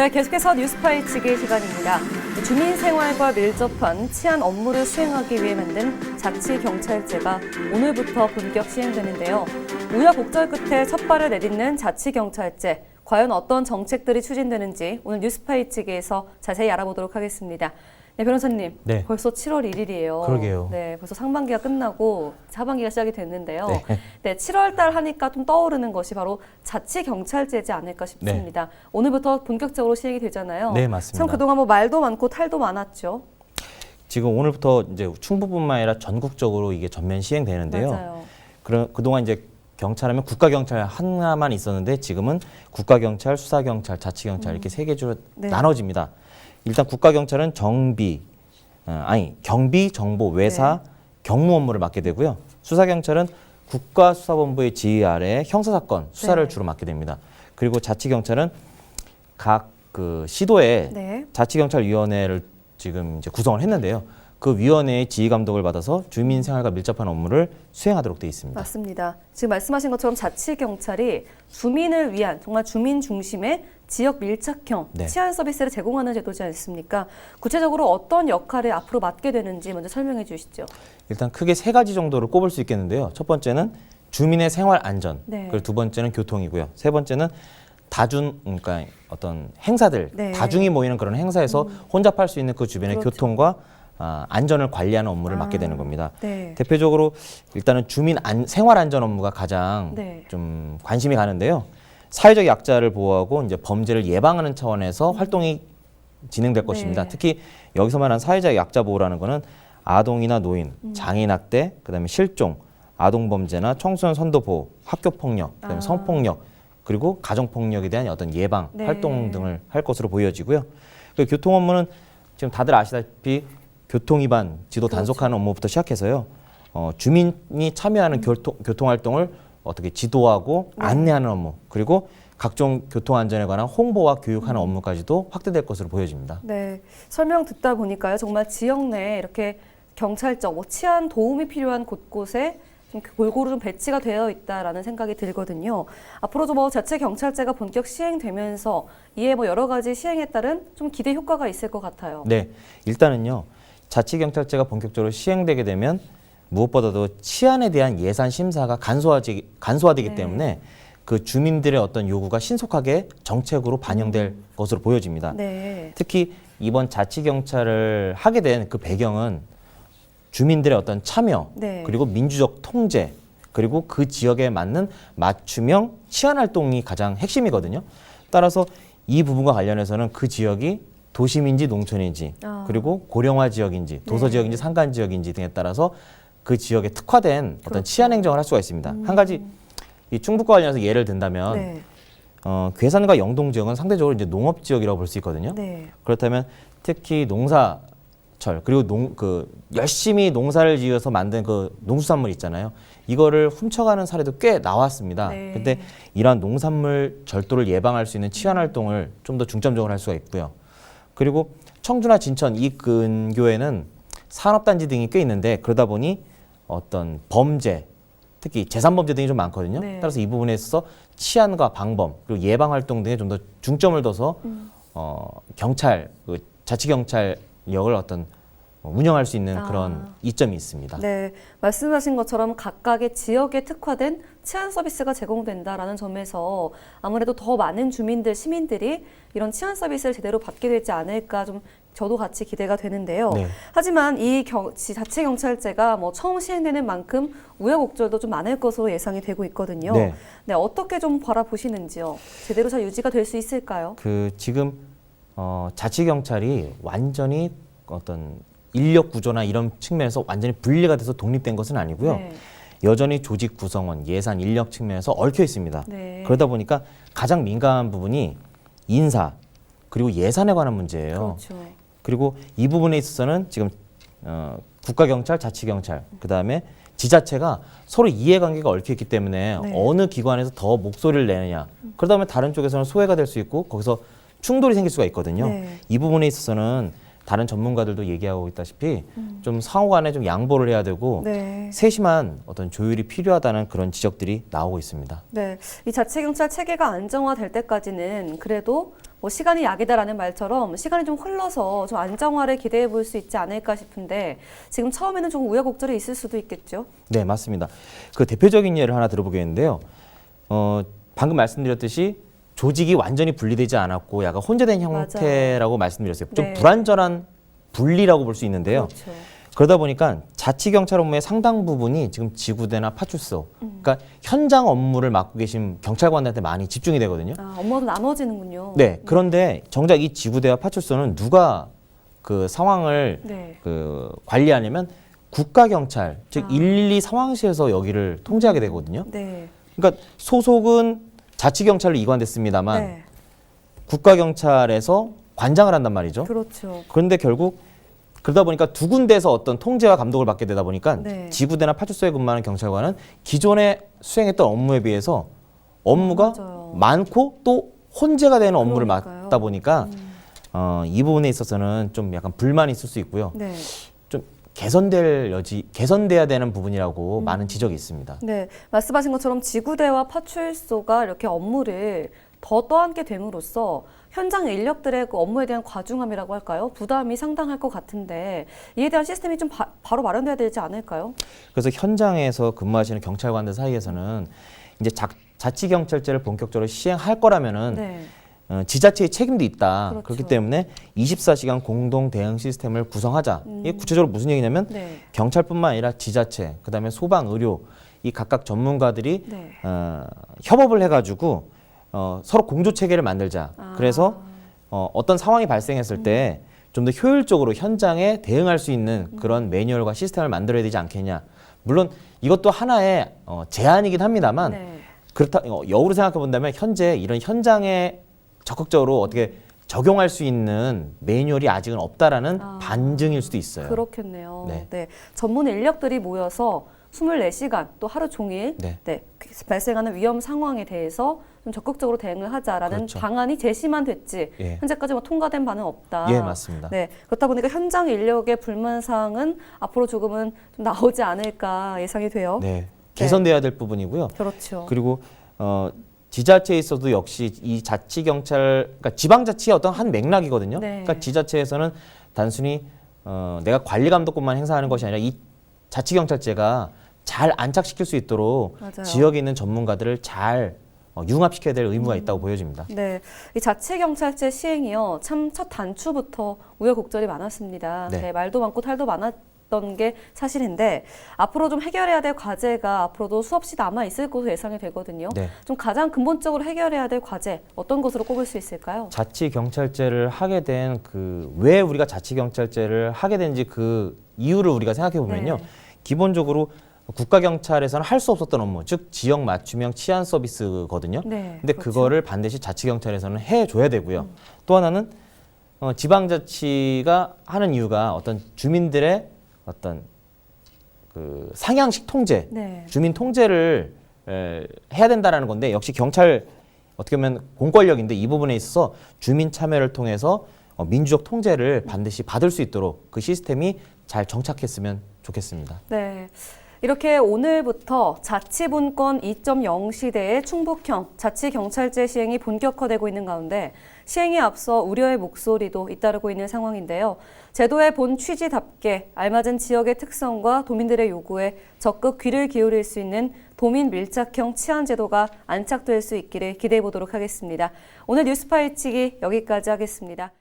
네, 계속해서 뉴스파이치기 시간입니다. 주민 생활과 밀접한 치안 업무를 수행하기 위해 만든 자치경찰제가 오늘부터 본격 시행되는데요. 우여곡절 끝에 첫 발을 내딛는 자치경찰제. 과연 어떤 정책들이 추진되는지 오늘 뉴스파이치기에서 자세히 알아보도록 하겠습니다. 네, 변호사님. 네. 벌써 7월 1일이에요. 그러게요. 네, 벌써 상반기가 끝나고 하반기가 시작이 됐는데요. 네. 네, 7월 달 하니까 좀 떠오르는 것이 바로 자치경찰제지 않을까 싶습니다. 네. 오늘부터 본격적으로 시행이 되잖아요. 네, 맞습니다. 참 그동안 뭐 말도 많고 탈도 많았죠. 지금 오늘부터 이제 충북뿐만 아니라 전국적으로 이게 전면 시행되는데요. 맞아요. 그동안 이제 경찰하면 국가경찰 하나만 있었는데 지금은 국가경찰, 수사경찰, 자치경찰 이렇게 세 개주로 네. 나눠집니다. 일단 국가경찰은 경비, 정보, 외사, 네. 경무 업무를 맡게 되고요. 수사경찰은 국가수사본부의 지휘 아래 형사사건 수사를 네. 주로 맡게 됩니다. 그리고 자치경찰은 각 그 시도에 네. 자치경찰위원회를 지금 이제 구성을 했는데요. 그 위원회의 지휘 감독을 받아서 주민 생활과 밀접한 업무를 수행하도록 되어 있습니다. 맞습니다. 지금 말씀하신 것처럼 자치경찰이 주민을 위한 정말 주민 중심의 지역 밀착형 네. 치안 서비스를 제공하는 제도지 않습니까? 구체적으로 어떤 역할을 앞으로 맡게 되는지 먼저 설명해 주시죠. 일단 크게 세 가지 정도를 꼽을 수 있겠는데요. 첫 번째는 주민의 생활 안전, 네. 그리고 두 번째는 교통이고요. 세 번째는 그러니까 어떤 행사들, 네. 다중이 모이는 그런 행사에서 혼잡할 수 있는 그 주변의 그렇죠. 교통과 안전을 관리하는 업무를 맡게 되는 겁니다. 네. 대표적으로 일단은 주민 생활 안전 업무가 가장 네. 좀 관심이 가는데요. 사회적 약자를 보호하고 이제 범죄를 예방하는 차원에서 활동이 진행될 것입니다. 네. 특히 여기서 말하는 사회적 약자 보호라는 거는 아동이나 노인, 장애인 학대, 그다음에 실종, 아동 범죄나 청소년 선도 보호, 학교 폭력, 그다음에 성폭력, 그리고 가정 폭력에 대한 어떤 예방 네. 활동 등을 할 것으로 보여지고요. 그 교통 업무는 지금 다들 아시다시피 교통 위반 지도 단속하는 업무부터 시작해서요. 주민이 참여하는 교통 활동을 어떻게 지도하고 안내하는 업무, 그리고 각종 교통 안전에 관한 홍보와 교육하는 업무까지도 확대될 것으로 보여집니다. 네, 설명 듣다 보니까요. 정말 지역 내에 이렇게 경찰적, 치안 도움이 필요한 곳곳에 좀 골고루 좀 배치가 되어 있다라는 생각이 들거든요. 앞으로도 뭐 자체 경찰제가 본격 시행되면서 이에 뭐 여러 가지 시행에 따른 좀 기대 효과가 있을 것 같아요. 네, 일단은요. 자치경찰제가 본격적으로 시행되게 되면 무엇보다도 치안에 대한 예산 심사가 간소화되기 네. 때문에 그 주민들의 어떤 요구가 신속하게 정책으로 반영될 것으로 보여집니다. 네. 특히 이번 자치경찰을 하게 된 그 배경은 주민들의 어떤 참여, 네. 그리고 민주적 통제, 그리고 그 지역에 맞는 맞춤형 치안 활동이 가장 핵심이거든요. 따라서 이 부분과 관련해서는 그 지역이 도심인지 농촌인지, 그리고 고령화 지역인지, 도서 지역인지, 산간 지역인지 등에 따라서 그 지역에 특화된 어떤 그렇죠. 치안 행정을 할 수가 있습니다. 한 가지 이 충북과 관련해서 예를 든다면 네. 괴산과 영동 지역은 상대적으로 이제 농업 지역이라고 볼 수 있거든요. 네. 그렇다면 특히 농사철 그리고 열심히 농사를 지어서 만든 그 농수산물 있잖아요. 이거를 훔쳐가는 사례도 꽤 나왔습니다. 네. 근데 이러한 농산물 절도를 예방할 수 있는 치안 활동을 좀 더 중점적으로 할 수가 있고요. 그리고 청주나 진천 이 근교에는 산업단지 등이 꽤 있는데 그러다 보니 어떤 범죄, 특히 재산범죄 등이 좀 많거든요. 네. 따라서 이 부분에 있어서 치안과 방범, 그리고 예방활동 등에 좀 더 중점을 둬서 경찰, 자치경찰력을 어떤 운영할 수 있는 그런 이점이 있습니다. 네, 말씀하신 것처럼 각각의 지역에 특화된 치안 서비스가 제공된다라는 점에서 아무래도 더 많은 주민들, 시민들이 이런 치안 서비스를 제대로 받게 되지 않을까 좀 저도 같이 기대가 되는데요. 네. 하지만 이 자치경찰제가 뭐 처음 시행되는 만큼 우여곡절도 좀 많을 것으로 예상이 되고 있거든요. 네. 네, 어떻게 좀 바라보시는지요? 제대로 잘 유지가 될 수 있을까요? 지금 자치경찰이 완전히 어떤 인력 구조나 이런 측면에서 완전히 분리가 돼서 독립된 것은 아니고요. 네. 여전히 조직 구성원, 예산, 인력 측면에서 얽혀 있습니다. 네. 그러다 보니까 가장 민감한 부분이 인사, 그리고 예산에 관한 문제예요. 그렇죠. 그리고 이 부분에 있어서는 지금 국가경찰, 자치경찰, 그다음에 지자체가 서로 이해관계가 얽혀 있기 때문에 네. 어느 기관에서 더 목소리를 내느냐. 그러다 보면 다른 쪽에서는 소외가 될 수 있고 거기서 충돌이 생길 수가 있거든요. 네. 이 부분에 있어서는 다른 전문가들도 얘기하고 있다시피 좀 상호 간에 좀 양보를 해야 되고 네. 세심한 어떤 조율이 필요하다는 그런 지적들이 나오고 있습니다. 네, 이 자치경찰 체계가 안정화될 때까지는 그래도 뭐 시간이 약이다라는 말처럼 시간이 좀 흘러서 좀 안정화를 기대해 볼 수 있지 않을까 싶은데 지금 처음에는 좀 우여곡절이 있을 수도 있겠죠. 네, 맞습니다. 그 대표적인 예를 하나 들어보겠는데요. 방금 말씀드렸듯이 조직이 완전히 분리되지 않았고 약간 혼재된 형태라고 말씀드렸어요. 좀 네. 불완전한 분리라고 볼 수 있는데요. 그렇죠. 그러다 보니까 자치경찰 업무의 상당 부분이 지금 지구대나 파출소, 그러니까 현장 업무를 맡고 계신 경찰관들한테 많이 집중이 되거든요. 아, 업무도 나눠지는군요. 네, 그런데 정작 이 지구대와 파출소는 누가 그 상황을 네. 그 관리하려면 국가경찰, 즉 112 상황실에서 여기를 통제하게 되거든요. 네. 그러니까 소속은 자치경찰로 이관됐습니다만 네. 국가경찰에서 관장을 한단 말이죠. 그렇죠. 그런데 결국 그러다 보니까 두 군데에서 어떤 통제와 감독을 받게 되다 보니까 네. 지구대나 파출소에 근무하는 경찰관은 기존에 수행했던 업무에 비해서 업무가 맞아요. 많고 또 혼재가 되는 업무를 그러니까요. 맡다 보니까 이 부분에 있어서는 좀 약간 불만이 있을 수 있고요. 네. 좀 개선돼야 되는 부분이라고 많은 지적이 있습니다. 네, 말씀하신 것처럼 지구대와 파출소가 이렇게 업무를 더 떠안게 됨으로써 현장 인력들의 그 업무에 대한 과중함이라고 할까요? 부담이 상당할 것 같은데 이에 대한 시스템이 좀 바로 마련돼야 되지 않을까요? 그래서 현장에서 근무하시는 경찰관들 사이에서는 이제 자치경찰제를 본격적으로 시행할 거라면은 네, 지자체의 책임도 있다. 그렇죠. 그렇기 때문에 24시간 공동 대응 시스템을 구성하자. 이게 구체적으로 무슨 얘기냐면 네, 경찰뿐만 아니라 지자체, 그다음에 소방, 의료 이 각각 전문가들이 네. 협업을 해가지고 서로 공조 체계를 만들자. 아. 그래서 어떤 상황이 발생했을 때 좀 더 효율적으로 현장에 대응할 수 있는 그런 매뉴얼과 시스템을 만들어야 되지 않겠냐. 물론 이것도 하나의 제안이긴 합니다만 네. 그렇다 역으로 생각해 본다면 현재 이런 현장에 적극적으로 어떻게 적용할 수 있는 매뉴얼이 아직은 없다라는 반증일 수도 있어요. 그렇겠네요. 네. 네. 전문 인력들이 모여서 24시간 또 하루 종일 네. 발생하는 위험 상황에 대해서 좀 적극적으로 대응을 하자라는 그렇죠. 방안이 제시만 됐지 예. 현재까지 뭐 통과된 바는 없다. 예, 맞습니다. 네, 그렇다 보니까 현장 인력의 불만 사항은 앞으로 조금은 좀 나오지 않을까 예상이 돼요. 네. 개선돼야 될 부분이고요. 그렇죠. 그리고 지자체에 있어도 역시 이 자치경찰, 그러니까 지방자치의 어떤 한 맥락이거든요. 네. 그러니까 지자체에서는 단순히 내가 관리 감독권만 행사하는 것이 아니라 이 자치경찰제가 잘 안착시킬 수 있도록 맞아요. 지역에 있는 전문가들을 잘 융합시켜야 될 의무가 있다고 보여집니다. 네, 이 자치경찰제 시행이요, 참 첫 단추부터 우여곡절이 많았습니다. 네. 네, 말도 많고 탈도 많았던 게 사실인데 앞으로 좀 해결해야 될 과제가 앞으로도 수없이 남아 있을 것으로 예상이 되거든요. 네. 좀 가장 근본적으로 해결해야 될 과제 어떤 것으로 꼽을 수 있을까요? 자치경찰제를 하게 된 왜 우리가 자치경찰제를 하게 된지 그 이유를 우리가 생각해 보면요. 네. 기본적으로 국가경찰에서는 할 수 없었던 업무, 즉 지역 맞춤형 치안 서비스거든요. 네, 근데 그렇죠. 그거를 반드시 자치경찰에서는 해줘야 되고요. 또 하나는 지방자치가 하는 이유가 어떤 주민들의 어떤 그 상향식 통제, 네. 주민 통제를 해야 된다라는 건데 역시 경찰 어떻게 보면 공권력인데 이 부분에 있어서 주민 참여를 통해서 민주적 통제를 반드시 받을 수 있도록 그 시스템이 잘 정착했으면 좋겠습니다. 네. 이렇게 오늘부터 자치분권 2.0 시대의 충북형 자치경찰제 시행이 본격화되고 있는 가운데 시행에 앞서 우려의 목소리도 잇따르고 있는 상황인데요. 제도의 본 취지답게 알맞은 지역의 특성과 도민들의 요구에 적극 귀를 기울일 수 있는 도민 밀착형 치안 제도가 안착될 수 있기를 기대해 보도록 하겠습니다. 오늘 뉴스 파헤치기 여기까지 하겠습니다.